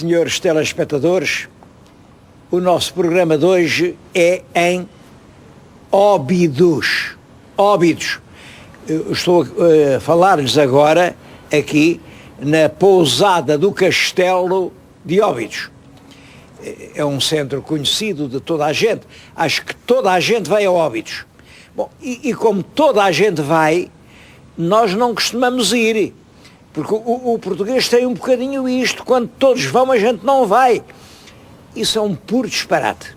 senhores telespectadores, o nosso programa de hoje é em Óbidos. Óbidos. Eu estou a falar-lhes agora aqui na pousada do Castelo de Óbidos. É um centro conhecido de toda a gente. Acho que toda a gente vai a Óbidos. Bom, e como toda a gente vai, nós não costumamos ir. Porque o português tem um bocadinho isto, quando todos vão a gente não vai. Isso é um puro disparate.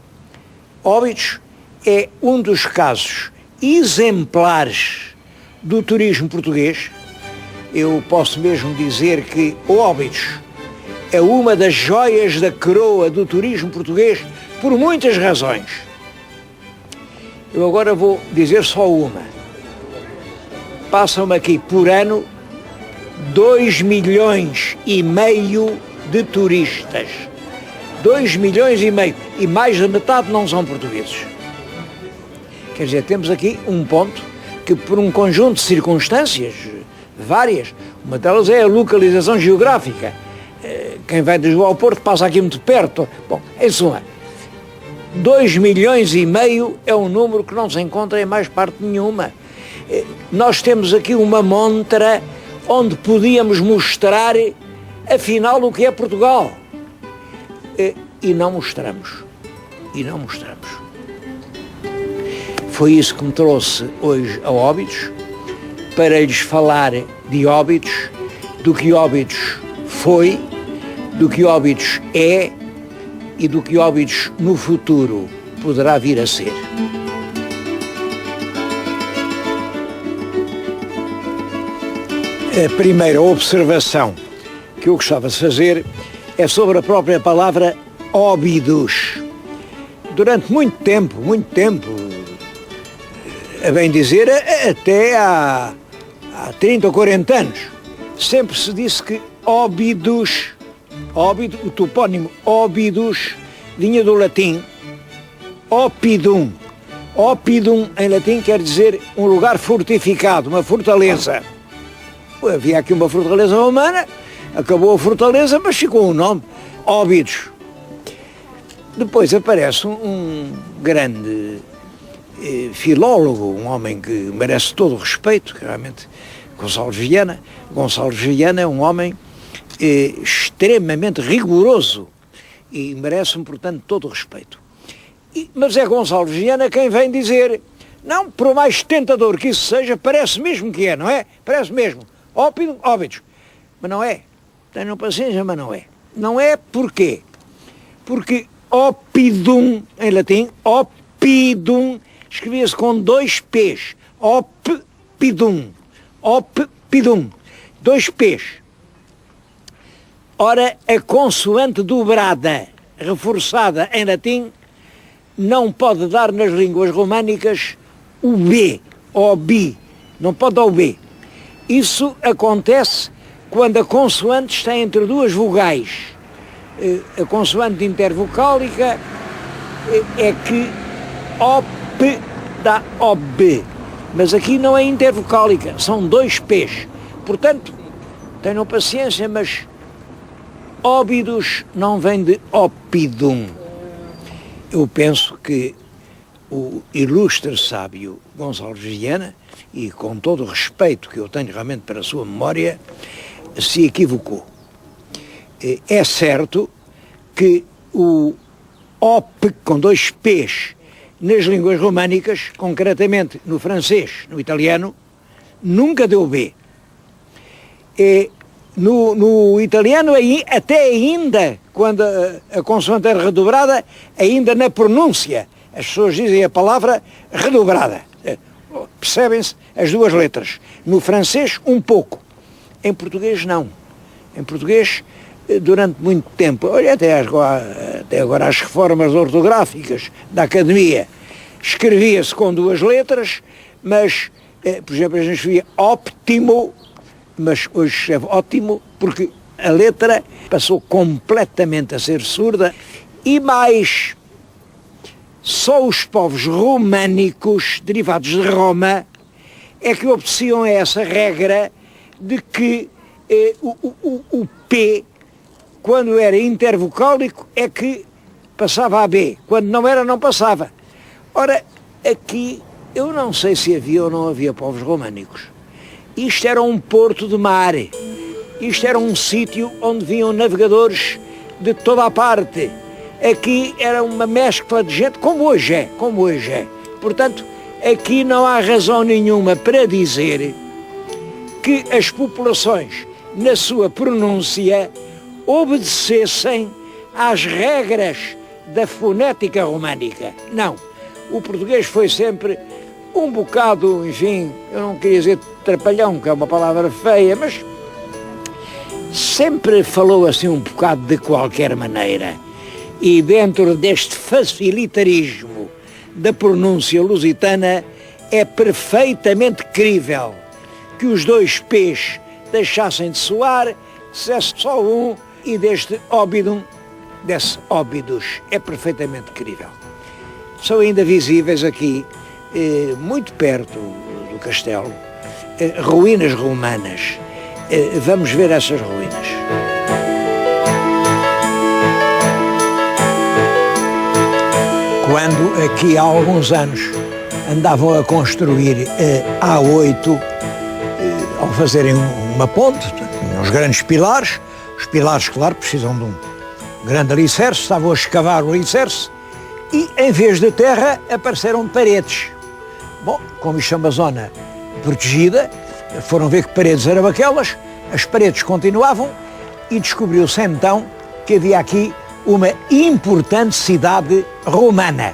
Óbidos é um dos casos exemplares do turismo português. Eu posso mesmo dizer que Óbidos é uma das joias da coroa do turismo português por muitas razões. Eu agora vou dizer só uma. Passam aqui por ano 2,5 milhões de turistas. 2,5 milhões e mais da metade não são portugueses. Quer dizer, temos aqui um ponto que por um conjunto de circunstâncias várias, uma delas é a localização geográfica. Quem vai de Lisboa ao Porto passa aqui muito perto. Bom, em suma, 2,5 milhões é um número que não se encontra em mais parte nenhuma. Nós temos aqui uma montra onde podíamos mostrar, afinal, o que é Portugal. E não mostramos. Foi isso que me trouxe hoje a Óbidos, para lhes falar de Óbidos, do que Óbidos foi, do que Óbidos é e do que Óbidos no futuro poderá vir a ser. A primeira observação que eu gostava de fazer é sobre a própria palavra Óbidos. Durante muito tempo, a bem dizer, até há 30 ou 40 anos, sempre se disse que Óbidos, o topónimo Óbidos, vinha do latim Oppidum. Oppidum, em latim, quer dizer um lugar fortificado, uma fortaleza. Havia aqui uma fortaleza romana, acabou a fortaleza, mas ficou o nome, Óbidos. Depois aparece um grande filólogo, um homem que merece todo o respeito, realmente, Gonçalves Viana. Gonçalves Viana é um homem extremamente rigoroso e merece, portanto, todo o respeito. Mas é Gonçalves Viana quem vem dizer, não, por mais tentador que isso seja, parece mesmo que é, não é? Parece mesmo. Óbidos. Mas não é. Tenham paciência, mas não é. Não é porquê? Porque Oppidum, em latim, Oppidum, escrevia-se com 2 P's. Oppidum. 2 P's. Ora, a consoante dobrada, reforçada em latim, não pode dar nas línguas românicas o B, ou B. Não pode dar o B. Isso acontece quando a consoante está entre 2 vogais. A consoante intervocálica é que OP dá OB, mas aqui não é intervocálica, são 2 P's. Portanto, tenham paciência, mas Óbidos não vem de Oppidum. Eu penso que o ilustre sábio Gonçalves Viana, e com todo o respeito que eu tenho realmente para a sua memória, se equivocou. É certo que o OP com 2 P's nas línguas românicas, concretamente no francês, no italiano, nunca deu B. No italiano, até ainda, quando a consoante é redobrada, ainda na pronúncia, as pessoas dizem a palavra redobrada. Percebem-se as 2 letras. No francês, um pouco. Em português, não. Em português, durante muito tempo, olha, até agora as reformas ortográficas da Academia, escrevia-se com 2 letras, mas, por exemplo, a gente escrevia óptimo, mas hoje escreve ótimo, porque a letra passou completamente a ser surda. E mais, só os povos românicos, derivados de Roma, é que obedeciam a essa regra de que o P quando era intervocálico é que passava a B, quando não era, não passava. Ora, aqui eu não sei se havia ou não havia povos românicos. Isto era um porto de mar, isto era um sítio onde vinham navegadores de toda a parte. Aqui era uma mescla de gente, como hoje é. Portanto, aqui não há razão nenhuma para dizer que as populações, na sua pronúncia, obedecessem às regras da fonética românica. Não. O português foi sempre um bocado, enfim, eu não queria dizer trapalhão, que é uma palavra feia, mas sempre falou assim um bocado de qualquer maneira. E dentro deste facilitarismo da pronúncia lusitana, é perfeitamente crível que os dois P's deixassem de soar, dissesse só um, e deste óbidum desse óbidos. É perfeitamente crível. São ainda visíveis aqui, muito perto do castelo, ruínas romanas. Vamos ver essas ruínas. Quando aqui há alguns anos andavam a construir a A8, ao fazerem uma ponte, uns grandes pilares, os pilares, claro, precisam de um grande alicerce, estavam a escavar o alicerce e, em vez de terra, apareceram paredes. Bom, como isto é uma zona protegida, foram ver que paredes eram aquelas, as paredes continuavam e descobriu-se então que havia aqui uma importante cidade romana.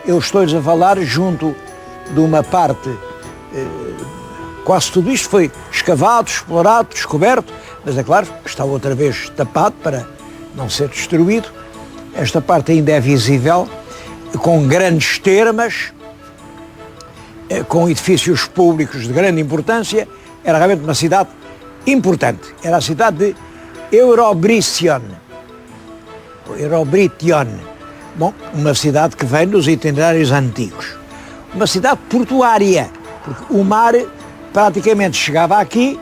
Eu estou-lhes a falar junto de uma parte, quase tudo isto foi escavado, explorado, descoberto, mas é claro, está outra vez tapado para não ser destruído. Esta parte ainda é visível, com grandes termas, com edifícios públicos de grande importância. Era realmente uma cidade importante. Era a cidade de Eurobrition. Bom, uma cidade que vem dos itinerários antigos. Uma cidade portuária, porque o mar praticamente chegava aqui,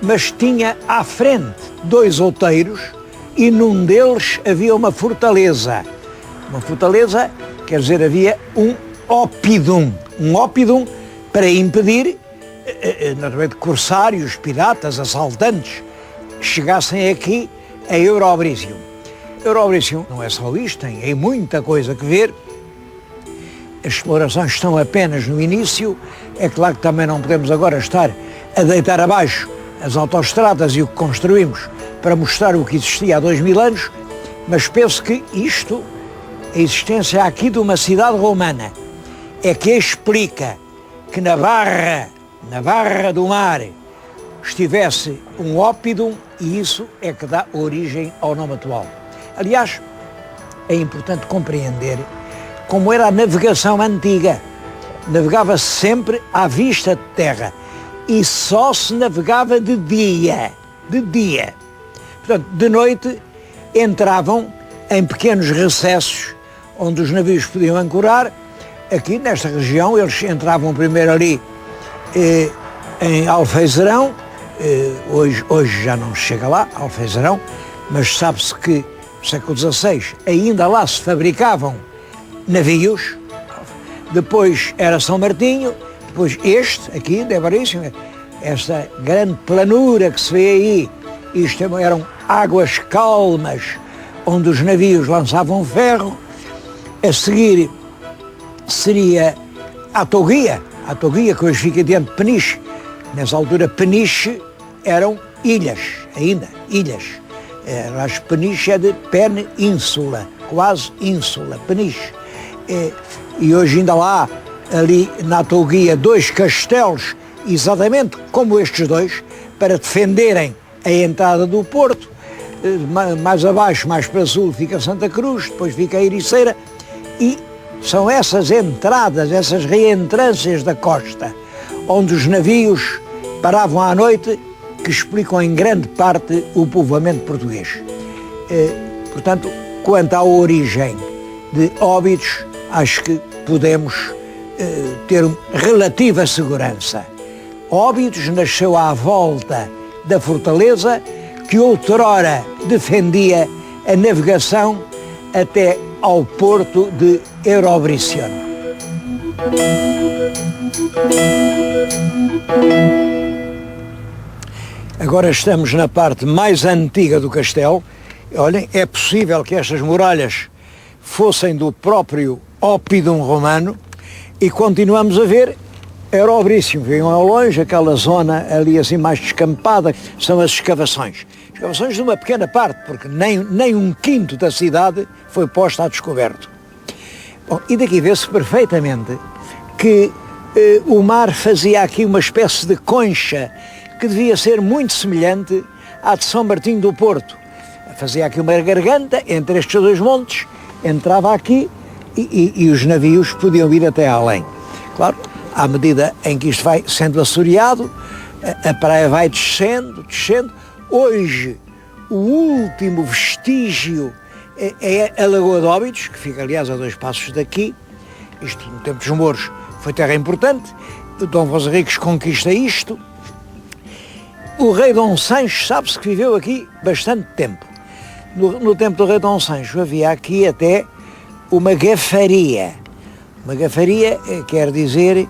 mas tinha à frente 2 outeiros e num deles havia uma fortaleza. Uma fortaleza, quer dizer, havia um ópidum para impedir, naturalmente, corsários, piratas, assaltantes, chegassem aqui a Eurobrition. Eurobrition não é só isto, tem muita coisa que ver. As explorações estão apenas no início. É claro que também não podemos agora estar a deitar abaixo as autoestradas e o que construímos para mostrar o que existia há 2000 anos, mas penso que isto, a existência aqui de uma cidade romana, é que explica que na barra do mar estivesse um ópidum, e isso é que dá origem ao nome atual. Aliás, é importante compreender como era a navegação antiga. Navegava-se sempre à vista de terra e só se navegava de dia. Portanto, de noite entravam em pequenos recessos onde os navios podiam ancorar. Aqui nesta região eles entravam primeiro ali em Alfeizerão, hoje já não se chega lá, Alfeizerão, mas sabe-se que no século XVI ainda lá se fabricavam navios. Depois era São Martinho, depois este aqui de Everíssimo, esta grande planura que se vê aí, isto eram águas calmas onde os navios lançavam ferro. A seguir seria a Toguia que hoje fica diante de Peniche. Nessa altura Peniche eram ilhas, ainda ilhas. As Peniche é de península, quase ínsula, Peniche. E hoje ainda lá, ali na Toguia, 2 castelos, exatamente como estes dois, para defenderem a entrada do porto. Mais abaixo, mais para sul, fica Santa Cruz, depois fica a Ericeira, e são essas entradas, essas reentrâncias da costa, onde os navios paravam à noite, que explicam em grande parte o povoamento português. Portanto, quanto à origem de Óbidos, acho que podemos ter relativa segurança. Óbidos nasceu à volta da fortaleza, que outrora defendia a navegação até ao porto de Eurobriciano. Agora estamos na parte mais antiga do castelo. Olhem, é possível que estas muralhas fossem do próprio Oppidum romano e continuamos a ver Eurobricium. Vejam ao longe aquela zona ali assim mais descampada, são as escavações. Escavações de uma pequena parte, porque nem um quinto da cidade foi posta a descoberto. Bom, e daqui vê-se perfeitamente que o mar fazia aqui uma espécie de concha que devia ser muito semelhante à de São Martinho do Porto. Fazia aqui uma garganta entre estes dois montes, entrava aqui e os navios podiam vir até além. Claro, à medida em que isto vai sendo assoreado, a praia vai descendo. Hoje, o último vestígio é a Lagoa de Óbidos, que fica, aliás, a 2 passos daqui. Isto, no tempo dos mouros, foi terra importante. O Dom Afonso Henriques conquista isto. O rei Dom Sancho, sabe-se que viveu aqui bastante tempo. No tempo do rei Dom Sancho havia aqui até uma gafaria. Uma gafaria quer dizer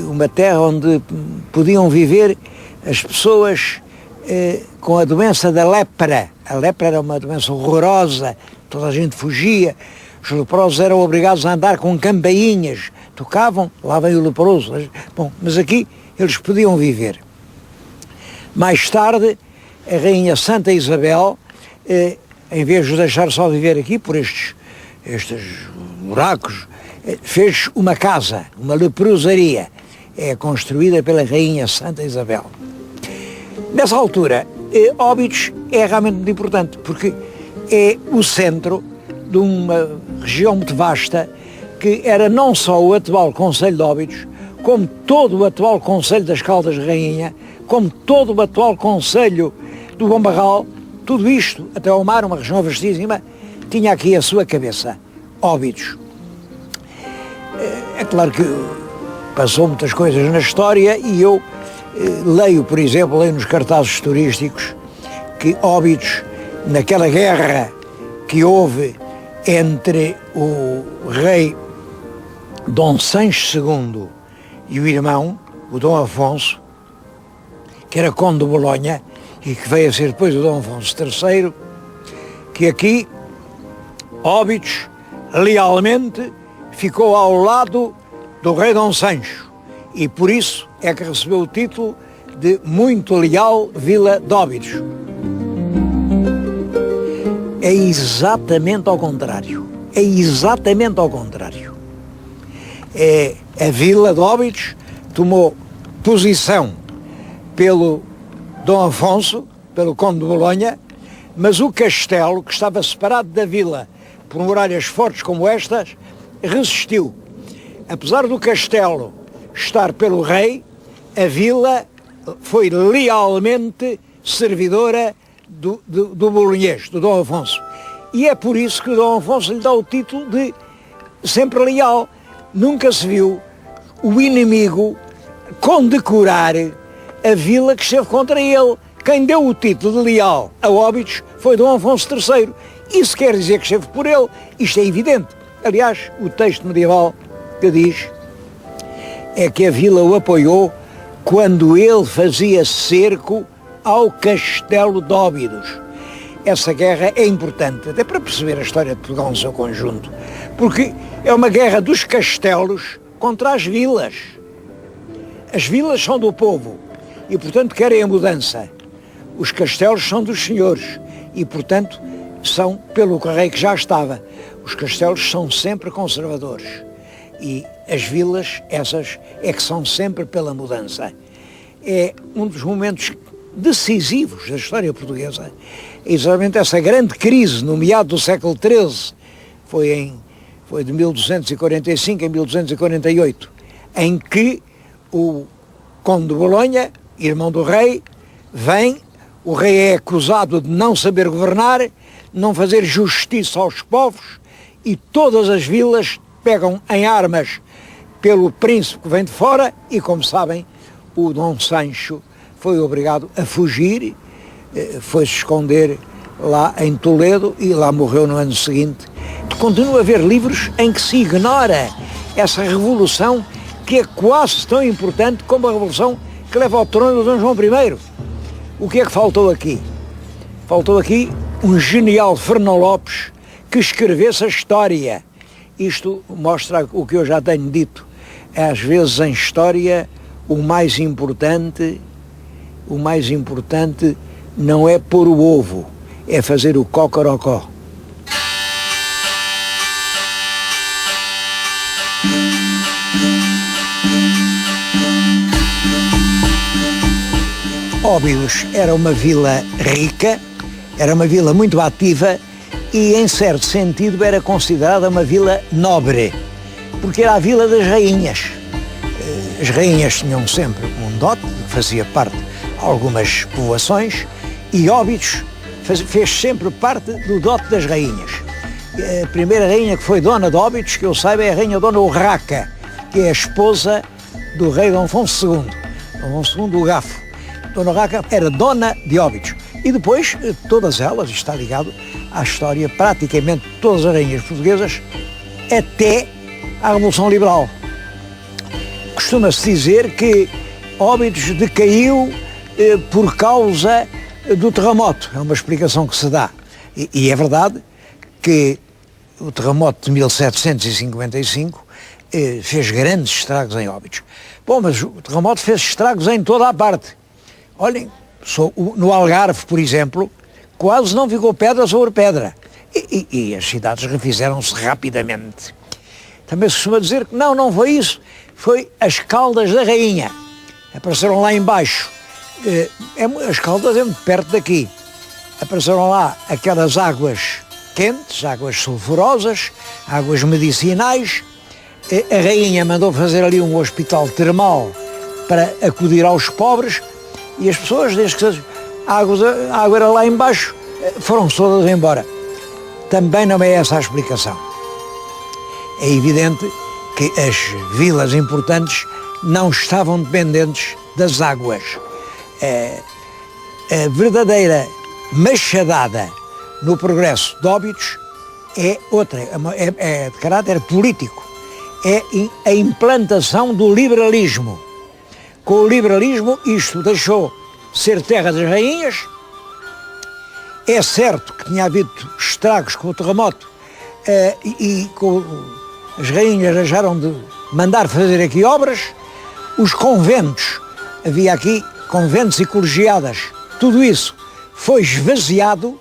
uma terra onde podiam viver as pessoas com a doença da lepra. A lepra era uma doença horrorosa, toda a gente fugia. Os leprosos eram obrigados a andar com campainhas, tocavam, lá vem o leproso. Bom, mas aqui eles podiam viver. Mais tarde, a rainha Santa Isabel, em vez de os deixar só viver aqui por estes buracos, fez uma casa, uma leprosaria, construída pela rainha Santa Isabel. Nessa altura, Óbidos é realmente muito importante, porque é o centro de uma região muito vasta, que era não só o atual Concelho de Óbidos, como todo o atual Concelho das Caldas de Rainha, como todo o atual Concelho do Bom Barral. Tudo isto, até ao mar, uma região vastíssima, tinha aqui a sua cabeça, Óbidos. É claro que passou muitas coisas na história e eu leio, por exemplo, nos cartazes turísticos que Óbidos, naquela guerra que houve entre o rei Dom Sancho II e o irmão, o Dom Afonso, que era conde de Bolonha e que veio a ser depois o Dom Afonso III, que aqui Óbidos lealmente ficou ao lado do rei Dom Sancho e por isso é que recebeu o título de muito leal Vila de Óbidos. É exatamente ao contrário. É exatamente ao contrário. A Vila de Óbidos tomou posição pelo Dom Afonso, pelo Conde de Bolonha, mas o castelo, que estava separado da vila por muralhas fortes como estas, resistiu. Apesar do castelo estar pelo rei, a vila foi lealmente servidora do bolonhês, do Dom Afonso. E é por isso que o Dom Afonso lhe dá o título de sempre leal. Nunca se viu o inimigo condecorar a vila que esteve contra ele. Quem deu o título de leal a Óbidos foi Dom Afonso III. Isso quer dizer que esteve por ele. Isto é evidente. Aliás, o texto medieval que diz é que a vila o apoiou quando ele fazia cerco ao castelo de Óbidos. Essa guerra é importante, até para perceber a história de Portugal no seu conjunto, porque é uma guerra dos castelos contra as vilas. As vilas são do povo e, portanto, querem a mudança. Os castelos são dos senhores e, portanto, são pelo rei que já estava. Os castelos são sempre conservadores e as vilas, essas, é que são sempre pela mudança. É um dos momentos decisivos da história portuguesa. É exatamente essa grande crise no meado do século XIII, foi de 1245 a 1248, em que o Conde de Bolonha, irmão do rei, vem, o rei é acusado de não saber governar, não fazer justiça aos povos, e todas as vilas pegam em armas pelo príncipe que vem de fora, e como sabem, o Dom Sancho foi obrigado a fugir foi-se esconder lá em Toledo e lá morreu no ano seguinte. Continua a haver livros em que se ignora essa revolução que é quase tão importante como a revolução que leva ao trono de Dom João I. O que é que faltou aqui? Faltou aqui um genial Fernão Lopes que escrevesse a história. Isto mostra o que eu já tenho dito. Às vezes em história o mais importante não é pôr o ovo, é fazer o cocorocó. Óbidos era uma vila rica, era uma vila muito ativa e, em certo sentido, era considerada uma vila nobre, porque era a vila das rainhas. As rainhas tinham sempre um dote, que fazia parte de algumas povoações, e Óbidos fez sempre parte do dote das rainhas. A primeira rainha que foi dona de Óbidos, que eu saiba, é a rainha Dona Urraca, que é a esposa do rei Dom Afonso II, Dom Afonso II o Gafo. Dona Urraca era dona de Óbidos. E depois, todas elas, está ligado à história, praticamente todas as rainhas portuguesas, até à Revolução Liberal. Costuma-se dizer que Óbidos decaiu por causa do terremoto. É uma explicação que se dá. E é verdade que o terremoto de 1755 fez grandes estragos em Óbidos. Bom, mas o terremoto fez estragos em toda a parte. Olhem, no Algarve, por exemplo, quase não ficou pedra sobre pedra. E as cidades refizeram-se rapidamente. Também se costuma dizer que não foi isso. Foi as Caldas da Rainha. Apareceram lá embaixo. As Caldas é muito perto daqui. Apareceram lá aquelas águas quentes, águas sulfurosas, águas medicinais. A Rainha mandou fazer ali um hospital termal para acudir aos pobres. E as pessoas, desde que a água era lá embaixo, foram todas embora. Também não é essa a explicação. É evidente que as vilas importantes não estavam dependentes das águas. A verdadeira machadada no progresso de Óbidos é outra, é de caráter político. É a implantação do liberalismo. Com o liberalismo, isto deixou de ser terra das rainhas. É certo que tinha havido estragos com o terremoto as rainhas deixaram de mandar fazer aqui obras. Os conventos, havia aqui conventos e colegiadas, tudo isso foi esvaziado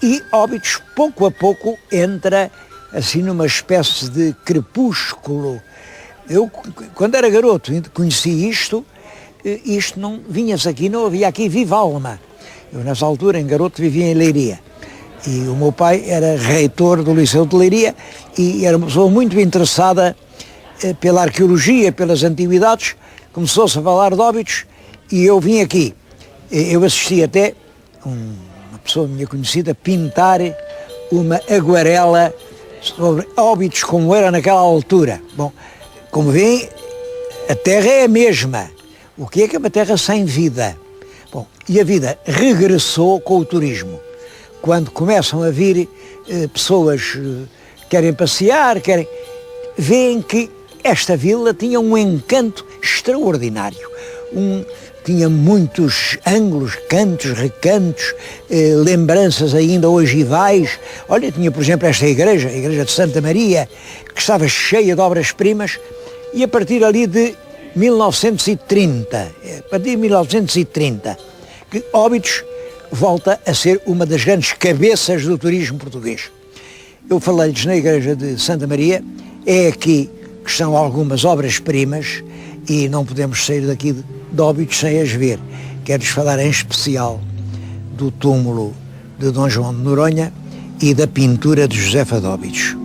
e Óbidos pouco a pouco entra assim numa espécie de crepúsculo. Eu, quando era garoto, conheci isto não vinha-se aqui, não havia aqui viva alma. Eu, nessa altura, em garoto, vivia em Leiria. E o meu pai era reitor do Liceu de Leiria e era uma pessoa muito interessada pela arqueologia, pelas antiguidades. Começou-se a falar de Óbidos e eu vim aqui. Eu assisti até uma pessoa minha conhecida pintar uma aguarela sobre Óbidos como era naquela altura. Bom, como veem, a terra é a mesma. O que é uma terra sem vida? Bom, e a vida regressou com o turismo. Quando começam a vir pessoas que querem passear, veem que esta vila tinha um encanto extraordinário. Tinha muitos ângulos, cantos, recantos, lembranças ainda ogivais. Olha, tinha, por exemplo, esta igreja, a igreja de Santa Maria, que estava cheia de obras-primas, e a partir ali de 1930, que Óbidos volta a ser uma das grandes cabeças do turismo português. Eu falei-lhes na igreja de Santa Maria, é aqui que estão algumas obras-primas e não podemos sair daqui de Óbidos sem as ver. Quero-lhes falar em especial do túmulo de Dom João de Noronha e da pintura de Josefa de Óbidos.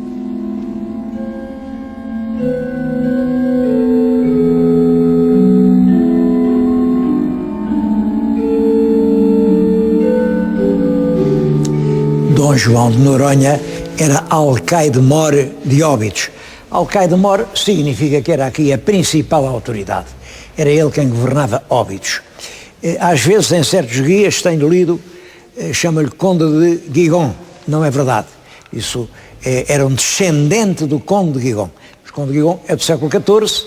Dom João de Noronha era alcaide-mor de Óbidos. Alcaide-mor significa que era aqui a principal autoridade. Era ele quem governava Óbidos. Às vezes, em certos guias, tenho lido, chama-lhe Conde de Guigon. Não é verdade. Isso era um descendente do Conde de Guigon. O Conde de Guigon é do século XIV,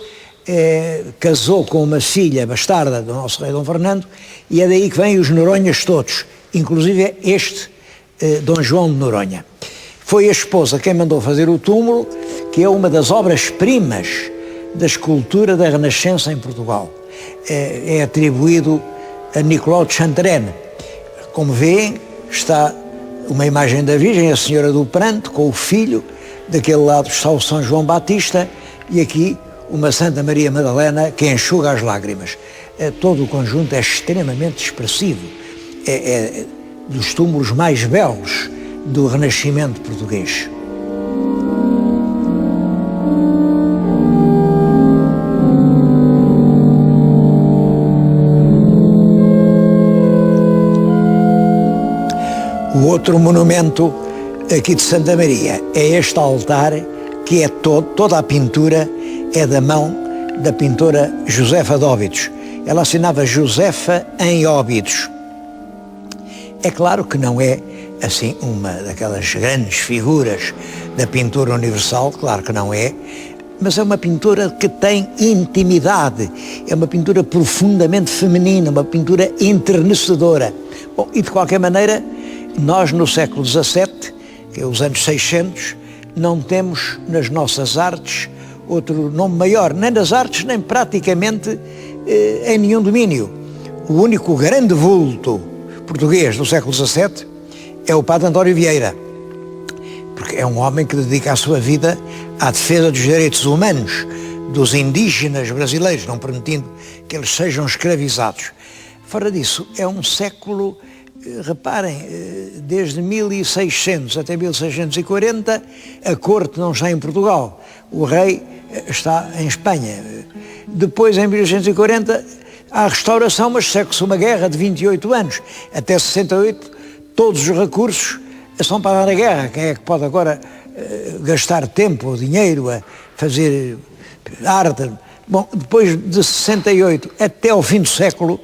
casou com uma filha bastarda do nosso rei Dom Fernando, e é daí que vêm os Noronhas todos, inclusive este Dom João de Noronha. Foi a esposa quem mandou fazer o túmulo, que é uma das obras-primas da escultura da Renascença em Portugal. É atribuído a Nicolau de Chantrenne. Como veem, está uma imagem da Virgem, a Senhora do Pranto, com o filho, daquele lado está o São João Batista, e aqui uma Santa Maria Madalena que enxuga as lágrimas. Todo o conjunto é extremamente expressivo. É dos túmulos mais belos do Renascimento português. O outro monumento aqui de Santa Maria é este altar, que é toda a pintura é da mão da pintora Josefa de Óbidos. Ela assinava Josefa em Óbidos. É claro que não é assim uma daquelas grandes figuras da pintura universal, claro que não é, mas é uma pintura que tem intimidade, é uma pintura profundamente feminina, uma pintura enternecedora. Bom, e de qualquer maneira, nós no século XVII, que é os anos 600, não temos nas nossas artes outro nome maior, nem nas artes, nem praticamente em nenhum domínio. O único grande vulto português do século XVII é o Padre António Vieira, porque é um homem que dedica a sua vida à defesa dos direitos humanos dos indígenas brasileiros, não permitindo que eles sejam escravizados. Fora disso, é um século, reparem, desde 1600 até 1640, a corte não está em Portugal, o rei está em Espanha. Depois, em 1640, há a restauração, mas segue-se uma guerra de 28 anos. Até 68, todos os recursos são para dar a guerra. Quem é que pode agora gastar tempo ou dinheiro a fazer arte? Bom, depois de 68 até ao fim do século,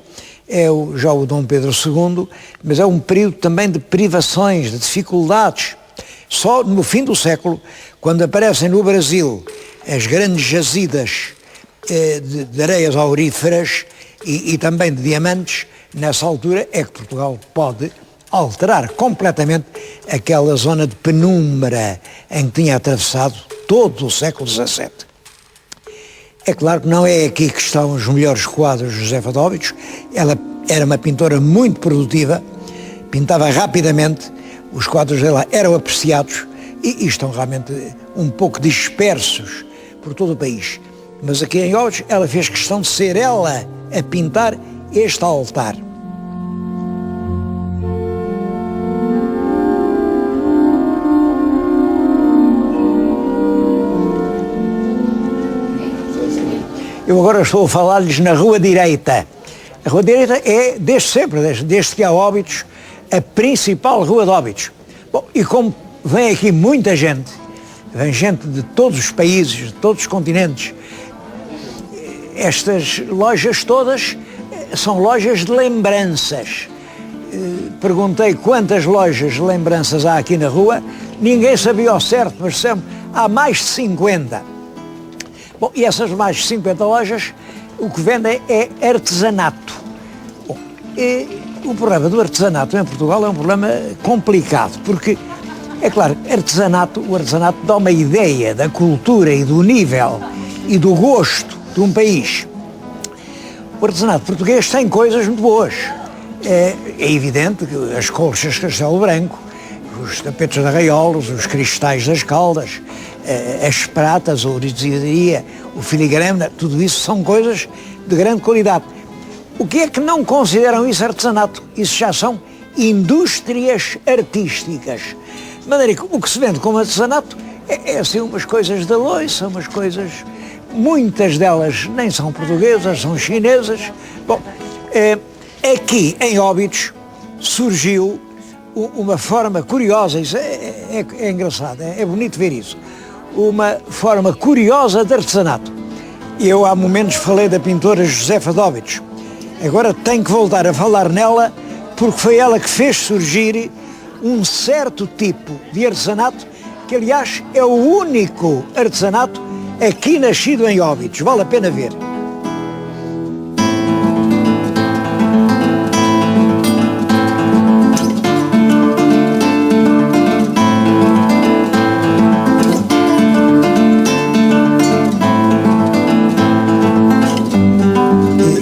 já o Dom Pedro II, mas é um período também de privações, de dificuldades. Só no fim do século, quando aparecem no Brasil as grandes jazidas de areias auríferas e também de diamantes, nessa altura é que Portugal pode alterar completamente aquela zona de penumbra em que tinha atravessado todo o século XVII. É claro que não é aqui que estão os melhores quadros de Josefa de Óbidos. Ela era uma pintora muito produtiva, pintava rapidamente, os quadros dela eram apreciados e estão realmente um pouco dispersos por todo o país. Mas aqui em Óbidos ela fez questão de ser ela a pintar este altar. Eu agora estou a falar-lhes na Rua Direita. A Rua Direita é, desde sempre, desde que há Óbidos, a principal rua de Óbidos. Bom, e como vem aqui muita gente, vem gente de todos os países, de todos os continentes, estas lojas todas são lojas de lembranças. Perguntei quantas lojas de lembranças há aqui na rua, ninguém sabia ao certo, mas disseram, há mais de 50. Bom, e essas mais de 50 lojas, o que vendem é artesanato. Bom, o problema do artesanato em Portugal é um problema complicado, porque, é claro, o artesanato dá uma ideia da cultura e do nível e do gosto de um país. O artesanato português tem coisas muito boas. É evidente que as colchas de Castelo Branco, os tapetes de arraiolos, os cristais das Caldas, as pratas, a ourivesaria, o filigrana, tudo isso são coisas de grande qualidade. O que é que não consideram isso artesanato? Isso já são indústrias artísticas. De maneira que o que se vende como artesanato é assim umas coisas da loiça, umas coisas, muitas delas nem são portuguesas, são chinesas. Bom, aqui em Óbidos surgiu uma forma curiosa, isso é engraçado, é bonito ver isso, uma forma curiosa de artesanato. Eu há momentos falei da pintora Josefa de Óbidos. Agora tenho que voltar a falar nela, porque foi ela que fez surgir um certo tipo de artesanato, que aliás é o único artesanato aqui nascido em Óbidos. Vale a pena ver.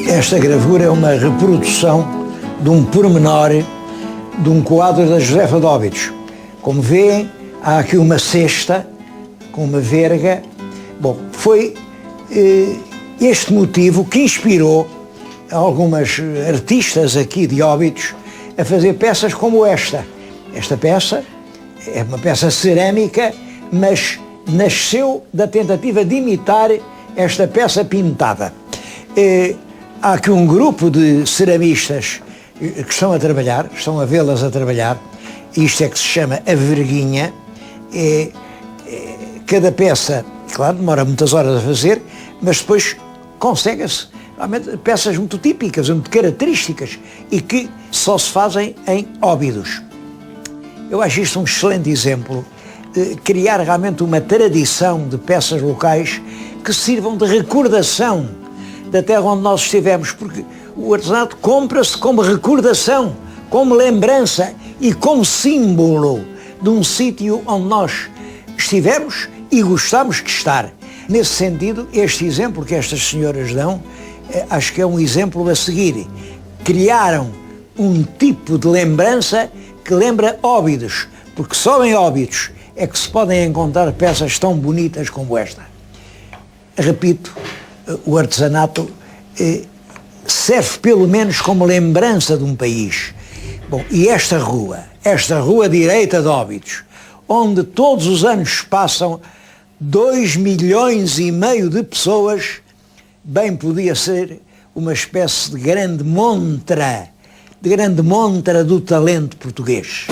Esta gravura é uma reprodução de um pormenor de um quadro da Josefa de Óbidos. Como vêem, há aqui uma cesta com uma verga. Bom, foi este motivo que inspirou algumas artistas aqui de Óbidos a fazer peças como esta. Esta peça é uma peça cerâmica, mas nasceu da tentativa de imitar esta peça pintada. Há aqui um grupo de ceramistas que estão a trabalhar, estão a vê-las a trabalhar. Isto é que se chama a verguinha. Cada peça, claro, demora muitas horas a fazer, mas depois consegue-se realmente peças muito típicas, muito características e que só se fazem em Óbidos. Eu acho isto um excelente exemplo de criar realmente uma tradição de peças locais que sirvam de recordação da terra onde nós estivemos, porque o artesanato compra-se como recordação, como lembrança e como símbolo de um sítio onde nós estivemos e gostamos de estar. Nesse sentido, este exemplo que estas senhoras dão, acho que é um exemplo a seguir. Criaram um tipo de lembrança que lembra Óbidos, porque só em Óbidos é que se podem encontrar peças tão bonitas como esta. Repito, o artesanato serve pelo menos como lembrança de um país. Bom, e esta rua direita de Óbidos, onde todos os anos passam 2,5 milhões de pessoas, bem podia ser uma espécie de grande montra do talento português.